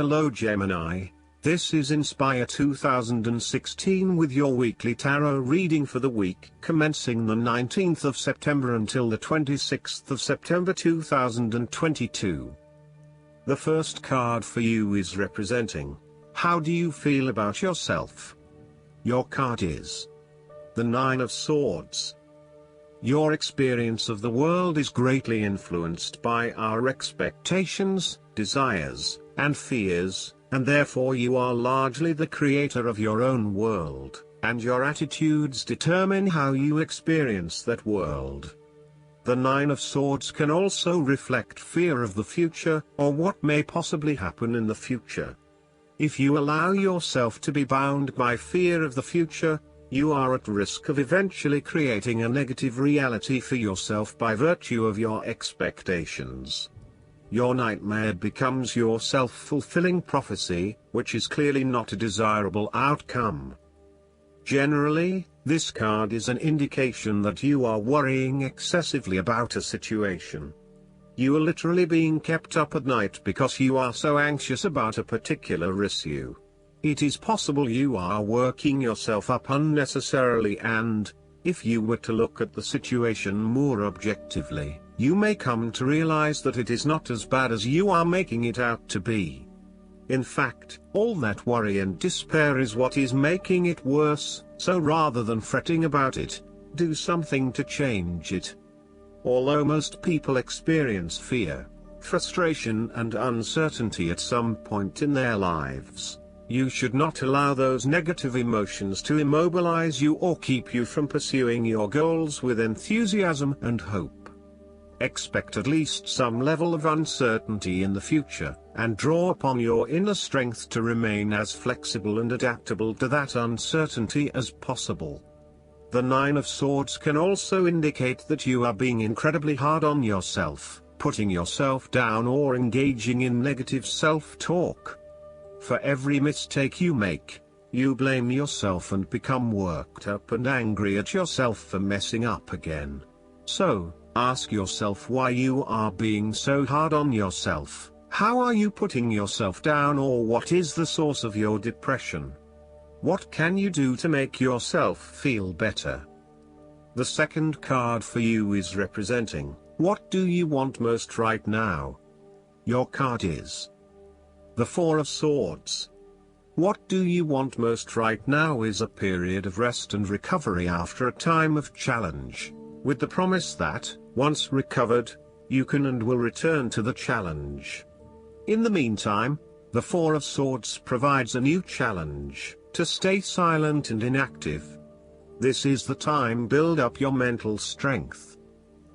Hello Gemini, this is Inspire 2016 with your weekly tarot reading for the week commencing the 19th of September until the 26th of September 2022. The first card for you is representing, how do you feel about yourself? Your card is the Nine of Swords. Your experience of the world is greatly influenced by our expectations, desires, and fears, and therefore you are largely the creator of your own world, and your attitudes determine how you experience that world. The Nine of Swords can also reflect fear of the future, or what may possibly happen in the future. If you allow yourself to be bound by fear of the future, you are at risk of eventually creating a negative reality for yourself by virtue of your expectations. Your nightmare becomes your self-fulfilling prophecy, which is clearly not a desirable outcome. Generally, this card is an indication that you are worrying excessively about a situation. You are literally being kept up at night because you are so anxious about a particular issue. It is possible you are working yourself up unnecessarily, and, if you were to look at the situation more objectively, you may come to realize that it is not as bad as you are making it out to be. In fact, all that worry and despair is what is making it worse, so rather than fretting about it, do something to change it. Although most people experience fear, frustration and uncertainty at some point in their lives, you should not allow those negative emotions to immobilize you or keep you from pursuing your goals with enthusiasm and hope. Expect at least some level of uncertainty in the future, and draw upon your inner strength to remain as flexible and adaptable to that uncertainty as possible. The Nine of Swords can also indicate that you are being incredibly hard on yourself, putting yourself down or engaging in negative self-talk. For every mistake you make, you blame yourself and become worked up and angry at yourself for messing up again. So, ask yourself why you are being so hard on yourself. How are you putting yourself down, or what is the source of your depression? What can you do to make yourself feel better? The second card for you is representing, what do you want most right now? Your card is the Four of Swords. What do you want most right now is a period of rest and recovery after a time of challenge, with the promise that, once recovered, you can and will return to the challenge. In the meantime, the Four of Swords provides a new challenge, to stay silent and inactive. This is the time to build up your mental strength.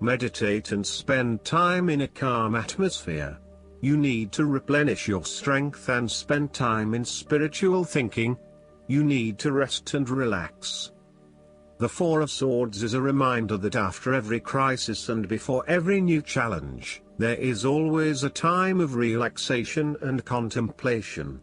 Meditate and spend time in a calm atmosphere. You need to replenish your strength and spend time in spiritual thinking. You need to rest and relax. The Four of Swords is a reminder that after every crisis and before every new challenge, there is always a time of relaxation and contemplation.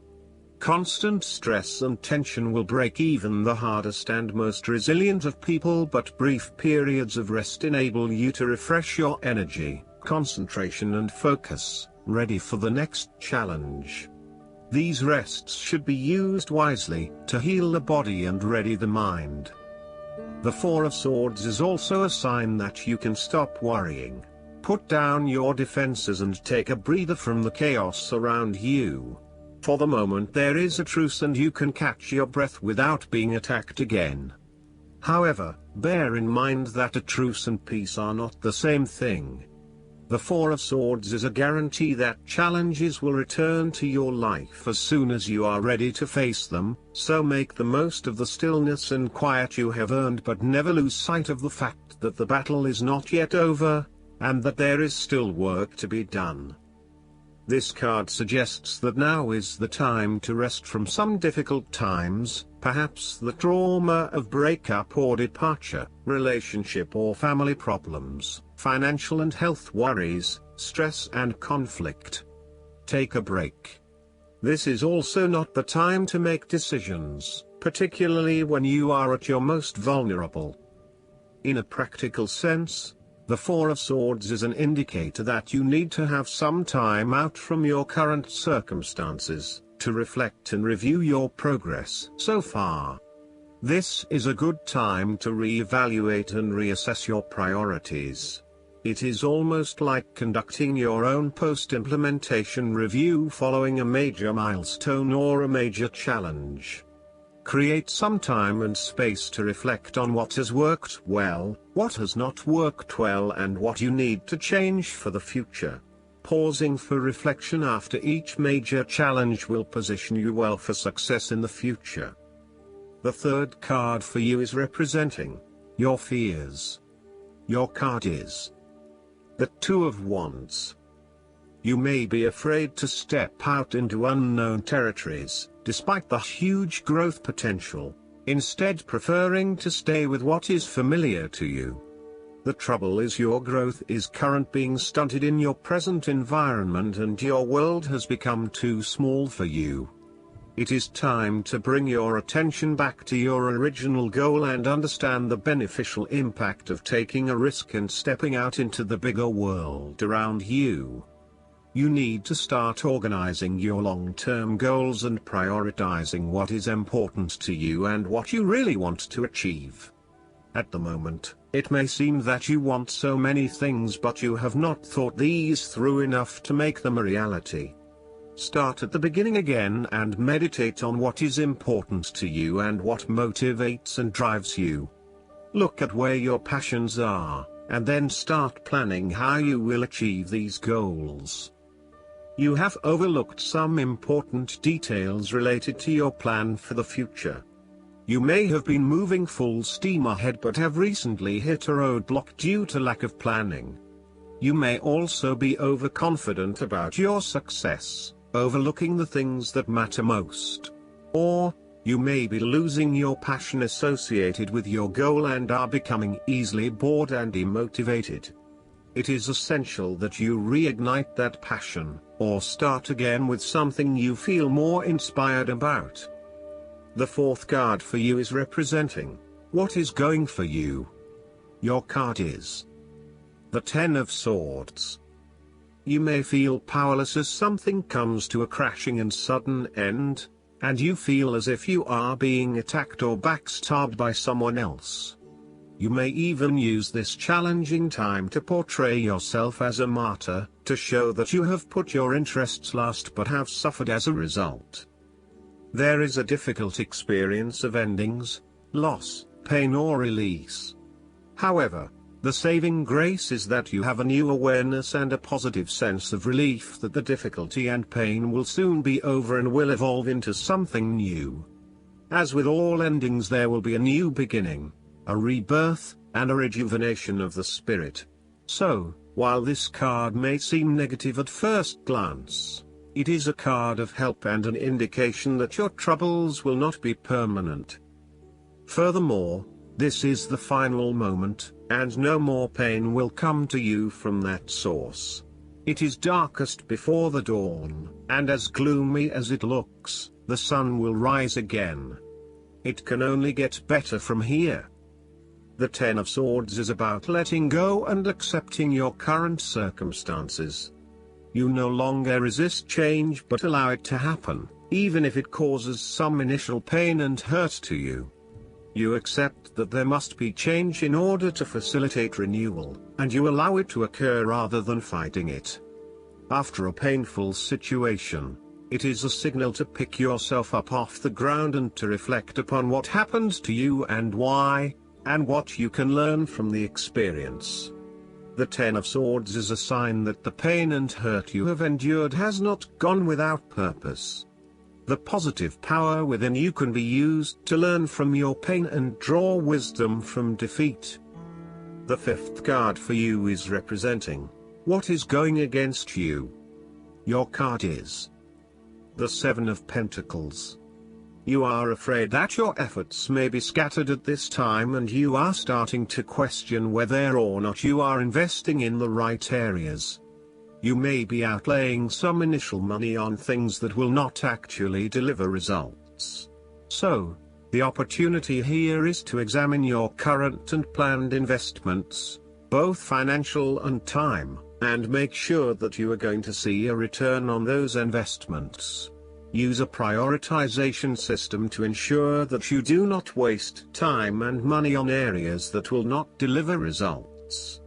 Constant stress and tension will break even the hardest and most resilient of people, but brief periods of rest enable you to refresh your energy, concentration and focus, ready for the next challenge. These rests should be used wisely, to heal the body and ready the mind. The Four of Swords is also a sign that you can stop worrying, put down your defenses and take a breather from the chaos around you. For the moment there is a truce and you can catch your breath without being attacked again. However, bear in mind that a truce and peace are not the same thing. The Four of Swords is a guarantee that challenges will return to your life as soon as you are ready to face them, so make the most of the stillness and quiet you have earned, but never lose sight of the fact that the battle is not yet over, and that there is still work to be done. This card suggests that now is the time to rest from some difficult times, perhaps the trauma of breakup or departure, relationship or family problems, financial and health worries, stress and conflict. Take a break. This is also not the time to make decisions, particularly when you are at your most vulnerable. In a practical sense, The Four of Swords is an indicator that you need to have some time out from your current circumstances, to reflect and review your progress so far. This is a good time to re-evaluate and reassess your priorities. It is almost like conducting your own post-implementation review following a major milestone or a major challenge. Create some time and space to reflect on what has worked well, what has not worked well, and what you need to change for the future. Pausing for reflection after each major challenge will position you well for success in the future. The third card for you is representing your fears. Your card is the Two of Wands. You may be afraid to step out into unknown territories, despite the huge growth potential, instead preferring to stay with what is familiar to you. The trouble is your growth is currently being stunted in your present environment and your world has become too small for you. It is time to bring your attention back to your original goal and understand the beneficial impact of taking a risk and stepping out into the bigger world around you. You need to start organizing your long-term goals and prioritizing what is important to you and what you really want to achieve. At the moment, it may seem that you want so many things but you have not thought these through enough to make them a reality. Start at the beginning again and meditate on what is important to you and what motivates and drives you. Look at where your passions are, and then start planning how you will achieve these goals. You have overlooked some important details related to your plan for the future. You may have been moving full steam ahead but have recently hit a roadblock due to lack of planning. You may also be overconfident about your success, overlooking the things that matter most. Or, you may be losing your passion associated with your goal and are becoming easily bored and demotivated. It is essential that you reignite that passion, or start again with something you feel more inspired about. The fourth card for you is representing what is going for you. Your card is the Ten of Swords. You may feel powerless as something comes to a crashing and sudden end, and you feel as if you are being attacked or backstabbed by someone else. You may even use this challenging time to portray yourself as a martyr, to show that you have put your interests last but have suffered as a result. There is a difficult experience of endings, loss, pain or release. However, the saving grace is that you have a new awareness and a positive sense of relief that the difficulty and pain will soon be over and will evolve into something new. As with all endings, there will be a new beginning, a rebirth, and a rejuvenation of the spirit. So, while this card may seem negative at first glance, it is a card of help and an indication that your troubles will not be permanent. Furthermore, this is the final moment, and no more pain will come to you from that source. It is darkest before the dawn, and as gloomy as it looks, the sun will rise again. It can only get better from here. The Ten of Swords is about letting go and accepting your current circumstances. You no longer resist change but allow it to happen, even if it causes some initial pain and hurt to you. You accept that there must be change in order to facilitate renewal, and you allow it to occur rather than fighting it. After a painful situation, it is a signal to pick yourself up off the ground and to reflect upon what happened to you and why, and what you can learn from the experience. The Ten of Swords is a sign that the pain and hurt you have endured has not gone without purpose. The positive power within you can be used to learn from your pain and draw wisdom from defeat. The fifth card for you is representing what is going against you. Your card is the Seven of Pentacles. You are afraid that your efforts may be scattered at this time and you are starting to question whether or not you are investing in the right areas. You may be outlaying some initial money on things that will not actually deliver results. So, the opportunity here is to examine your current and planned investments. both financial and time, and make sure that you are going to see a return on those investments. Use a prioritization system to ensure that you do not waste time and money on areas that will not deliver results.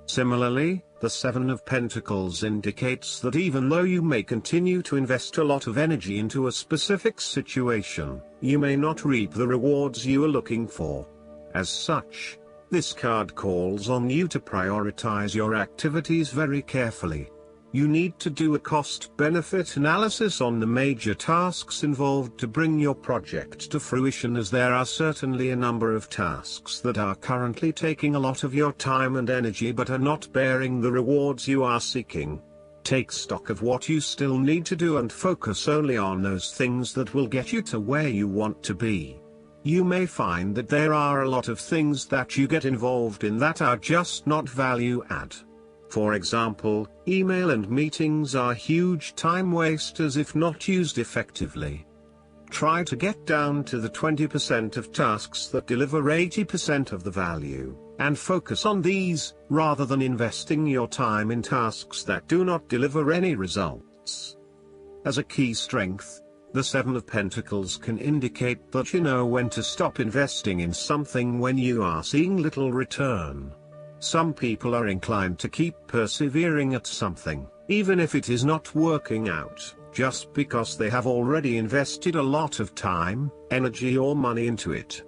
Similarly, the Seven of Pentacles indicates that even though you may continue to invest a lot of energy into a specific situation, you may not reap the rewards you are looking for. As such, this card calls on you to prioritize your activities very carefully. You need to do a cost-benefit analysis on the major tasks involved to bring your project to fruition, as there are certainly a number of tasks that are currently taking a lot of your time and energy but are not bearing the rewards you are seeking. Take stock of what you still need to do and focus only on those things that will get you to where you want to be. You may find that there are a lot of things that you get involved in that are just not value add. For example, email and meetings are huge time wasters if not used effectively. Try to get down to the 20% of tasks that deliver 80% of the value, and focus on these, rather than investing your time in tasks that do not deliver any results. As a key strength, the Seven of Pentacles can indicate that you know when to stop investing in something when you are seeing little return. Some people are inclined to keep persevering at something, even if it is not working out, just because they have already invested a lot of time, energy or money into it.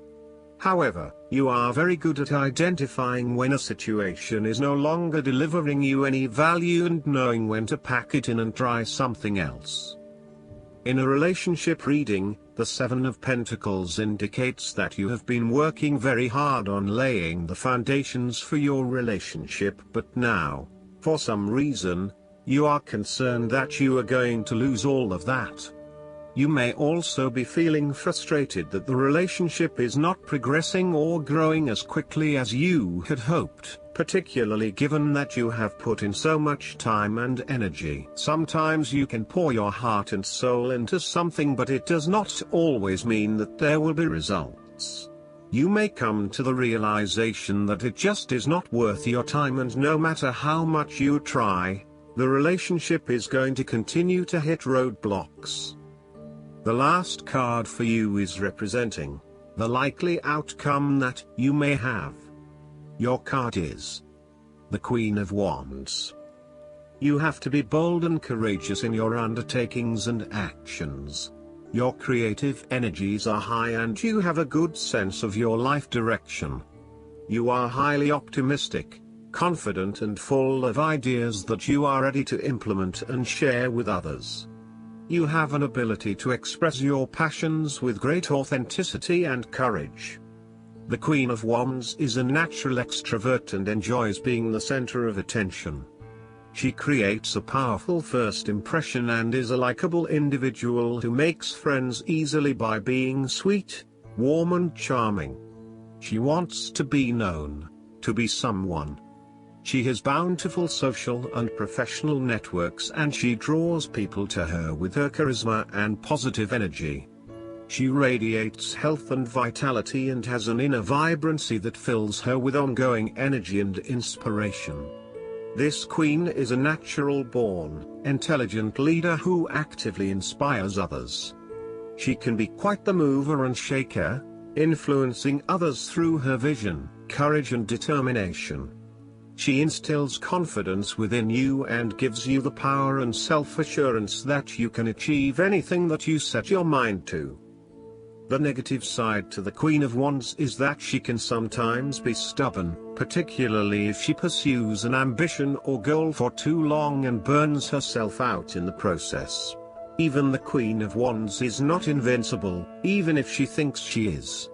However, you are very good at identifying when a situation is no longer delivering you any value and knowing when to pack it in and try something else. In a relationship reading, the Seven of Pentacles indicates that you have been working very hard on laying the foundations for your relationship, but now, for some reason, you are concerned that you are going to lose all of that. You may also be feeling frustrated that the relationship is not progressing or growing as quickly as you had hoped, particularly given that you have put in so much time and energy. Sometimes you can pour your heart and soul into something, but it does not always mean that there will be results. You may come to the realization that it just is not worth your time, and no matter how much you try, the relationship is going to continue to hit roadblocks. The last card for you is representing the likely outcome that you may have. Your card is the Queen of Wands. You have to be bold and courageous in your undertakings and actions. Your creative energies are high and you have a good sense of your life direction. You are highly optimistic, confident and full of ideas that you are ready to implement and share with others. You have an ability to express your passions with great authenticity and courage. The Queen of Wands is a natural extrovert and enjoys being the center of attention. She creates a powerful first impression and is a likable individual who makes friends easily by being sweet, warm and charming. She wants to be known, to be someone. She has bountiful social and professional networks, and she draws people to her with her charisma and positive energy. She radiates health and vitality and has an inner vibrancy that fills her with ongoing energy and inspiration. This queen is a natural-born, intelligent leader who actively inspires others. She can be quite the mover and shaker, influencing others through her vision, courage and determination. She instills confidence within you and gives you the power and self-assurance that you can achieve anything that you set your mind to. The negative side to the Queen of Wands is that she can sometimes be stubborn, particularly if she pursues an ambition or goal for too long and burns herself out in the process. Even the Queen of Wands is not invincible, even if she thinks she is.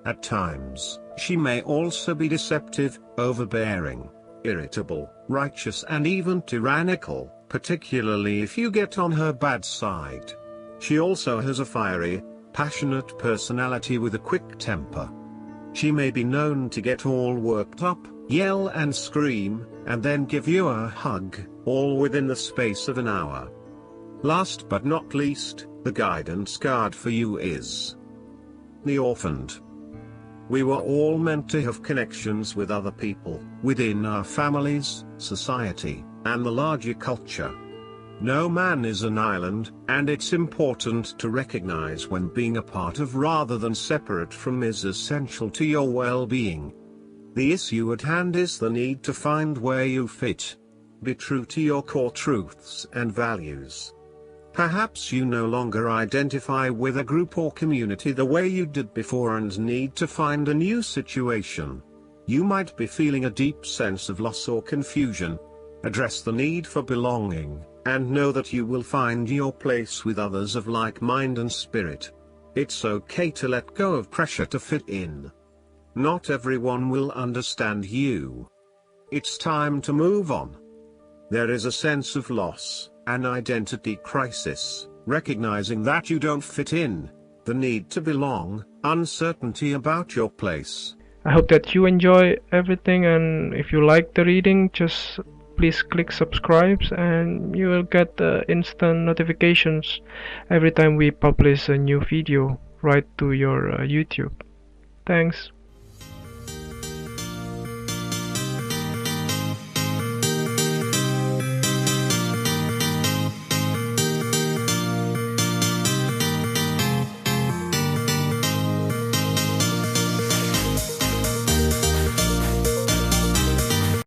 At times, she may also be deceptive, overbearing, irritable, righteous and even tyrannical, particularly if you get on her bad side. She also has a fiery, passionate personality with a quick temper. She may be known to get all worked up, yell and scream, and then give you a hug, all within the space of an hour. Last but not least, the guidance card for you is the Orphaned. We were all meant to have connections with other people, within our families, society, and the larger culture. No man is an island, and it's important to recognize when being a part of rather than separate from is essential to your well-being. The issue at hand is the need to find where you fit. Be true to your core truths and values. Perhaps you no longer identify with a group or community the way you did before and need to find a new situation. You might be feeling a deep sense of loss or confusion. Address the need for belonging, and know that you will find your place with others of like mind and spirit. It's okay to let go of pressure to fit in. Not everyone will understand you. It's time to move on. There is a sense of loss, an identity crisis, recognizing that you don't fit in, the need to belong, uncertainty about your place. I hope that you enjoy everything, and if you like the reading, just please click subscribe and you will get instant notifications every time we publish a new video right to your YouTube. Thanks.